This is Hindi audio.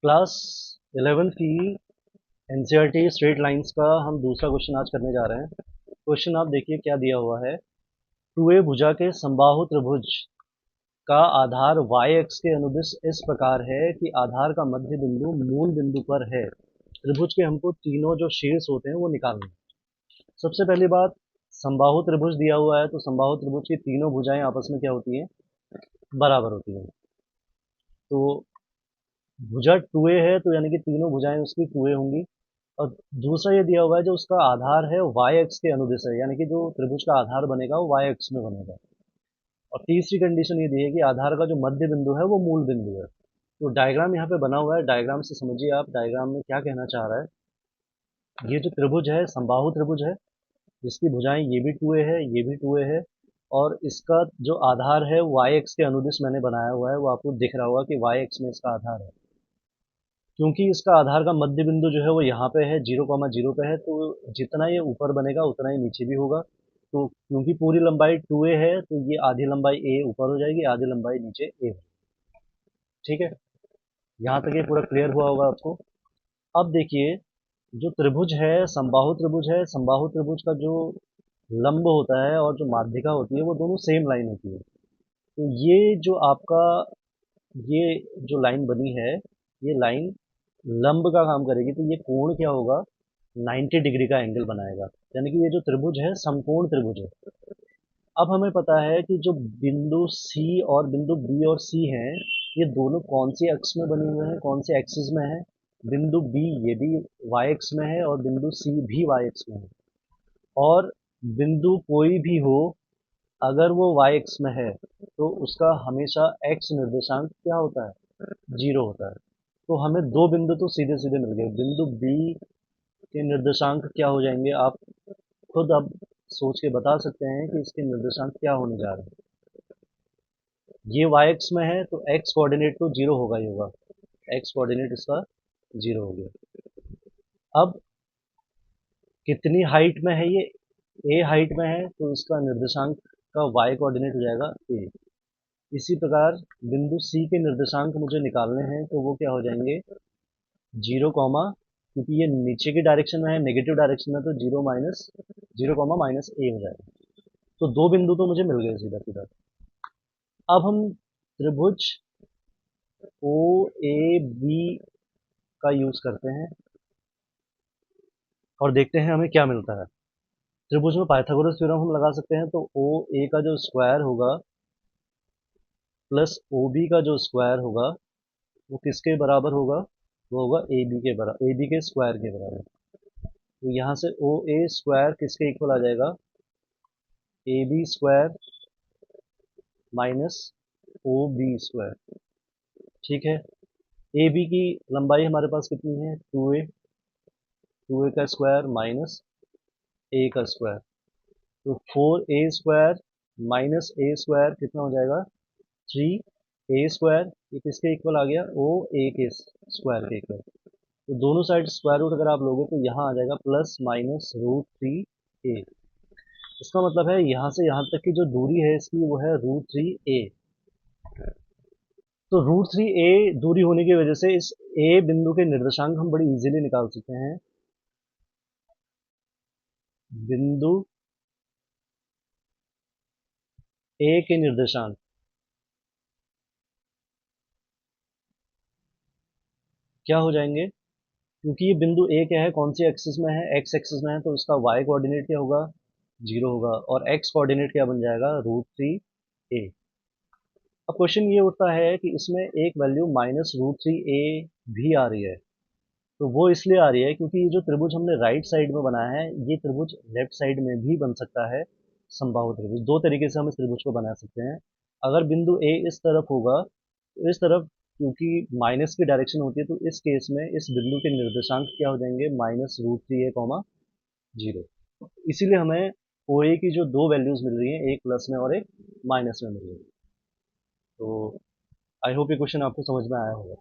क्लास 11 की एनसीईआरटी स्ट्रेट लाइंस का हम दूसरा क्वेश्चन आज करने जा रहे हैं। क्वेश्चन आप देखिए क्या दिया हुआ है। टू ए भुजा के समबाहु त्रिभुज का आधार y अक्ष के अनुदिश इस प्रकार है कि आधार का मध्य बिंदु मूल बिंदु पर है। त्रिभुज के हमको तीनों जो शीर्ष होते हैं वो निकालने हैं। सबसे पहली बात, समबाहु त्रिभुज दिया हुआ है तो समबाहु त्रिभुज की तीनों भुजाएं आपस में क्या होती हैं, बराबर होती हैं। तो भुजा 2a है तो यानी कि तीनों भुजाएं उसकी 2a होंगी। और दूसरा ये दिया हुआ है जो उसका आधार है y अक्ष के अनुदिश है, यानी कि जो त्रिभुज का आधार बनेगा वो y अक्ष में बनेगा। और तीसरी कंडीशन ये दी है कि आधार का जो मध्य बिंदु है वो मूल बिंदु है। तो डायग्राम यहाँ पे बना हुआ है, डायग्राम से समझिए आप डायग्राम में क्या कहना चाह रहा है। ये जो त्रिभुज है समबाहु त्रिभुज है, जिसकी भुजाएं ये भी 2a है ये भी 2a है, और इसका जो आधार है y अक्ष के अनुदिश मैंने बनाया हुआ है, वो आपको दिख रहा होगा कि y अक्ष में इसका आधार है। क्योंकि इसका आधार का मध्य बिंदु जो है वो यहाँ पे है, 0,0 पे है, तो जितना ये ऊपर बनेगा उतना ही नीचे भी होगा। तो क्योंकि पूरी लंबाई 2a है तो ये आधी लंबाई a ऊपर हो जाएगी, आधी लंबाई नीचे a हो। ठीक है, यहाँ तक ये पूरा क्लियर हुआ होगा आपको। अब देखिए, जो त्रिभुज है समबाहु त्रिभुज है, समबाहु त्रिभुज का जो लंब होता है और जो माध्यिका होती है वो दोनों सेम लाइन होती है। तो ये जो आपका ये जो लाइन बनी है, ये लाइन लंब का काम करेगी, तो ये कोण क्या होगा, 90 डिग्री का एंगल बनाएगा। यानी कि ये जो त्रिभुज है समकोण त्रिभुज है। अब हमें पता है कि जो बिंदु C और बिंदु B और C हैं, ये दोनों कौन सी अक्ष में बने हुए हैं, कौन से एक्सिस में है। बिंदु B ये भी y अक्ष में है और बिंदु C भी y अक्ष में है। और बिंदु कोई भी हो, अगर वो y अक्ष में है तो उसका हमेशा x निर्देशांक क्या होता है, 0 होता है। तो हमें दो बिंदु तो सीधे सीधे मिल गए। बिंदु B के निर्देशांक क्या हो जाएंगे, आप खुद अब सोच के बता सकते हैं कि इसके निर्देशांक क्या होने जा रहे हैं। ये y अक्ष में है तो x कोऑर्डिनेट तो 0 होगा ही होगा, x कोऑर्डिनेट इसका 0 हो गया। अब कितनी हाइट में है ये, a हाइट में है तो इसका निर्देशांक का y कोऑर्डिनेट हो जाएगा a। इसी प्रकार बिंदु C के निर्देशांक मुझे निकालने हैं तो वो क्या हो जाएंगे, 0 कॉमा, क्योंकि ये नीचे की डायरेक्शन में है, नेगेटिव डायरेक्शन में, तो 0 माइनस 0 कॉमा माइनस a हो जाएगा। तो दो बिंदु तो मुझे मिल गए सीधा सीधा। अब हम त्रिभुज ओ ए बी का यूज करते हैं और देखते हैं हमें क्या मिलता है। त्रिभुज में पाइथागोरस थ्योरम हम लगा सकते हैं, तो ओ ए का जो स्क्वायर होगा प्लस ओ बी का जो स्क्वायर होगा वो किसके बराबर होगा, वो होगा ए बी के बराबर, ए बी के स्क्वायर के बराबर। तो यहाँ से ओ ए स्क्वायर किसके इक्वल आ जाएगा, A B square minus O B square. ठीक है, ए बी की लंबाई हमारे पास कितनी है, 2a का स्क्वायर माइनस ए का स्क्वायर। तो 4a स्क्वायर माइनस ए स्क्वायर कितना हो जाएगा, 3a स्क्वायर। ये किसके इक्वल आ गया, ओ ए के स्क्वायर के इक्वल। तो दोनों साइड स्क्वायर रूट अगर आप लोगे तो यहाँ आ जाएगा प्लस माइनस √3a। इसका मतलब है यहाँ से यहाँ तक की जो दूरी है इसकी वो है √3a। तो √3a दूरी होने की वजह से इस a बिंदु के निर्देशांक हम बड़ी इजीली निकाल सकते हैं। बिंदु a के निर्देशांक क्या हो जाएंगे, क्योंकि ये बिंदु a क्या है, कौन सी एक्सिस में है, x एक्सिस में है, तो इसका y कोऑर्डिनेट क्या होगा, 0 होगा, और x कोऑर्डिनेट क्या बन जाएगा, √3a। अब क्वेश्चन ये उठता है कि इसमें एक वैल्यू माइनस √3a भी आ रही है। तो वो इसलिए आ रही है क्योंकि ये जो त्रिभुज हमने राइट साइड में बनाया है, ये त्रिभुज लेफ्ट साइड में भी बन सकता है। समबाहु त्रिभुज दो तरीके से हम इस त्रिभुज को बना सकते हैं। अगर बिंदु ए इस तरफ होगा तो इस तरफ, क्योंकि माइनस की डायरेक्शन होती है, तो इस केस में इस बिंदु के निर्देशांक क्या हो जाएंगे, -√3a, 0। इसीलिए हमें ओ ए की जो दो वैल्यूज मिल रही हैं, एक प्लस में और एक माइनस में मिल रही है। तो आई होप ये क्वेश्चन आपको समझ में आया होगा।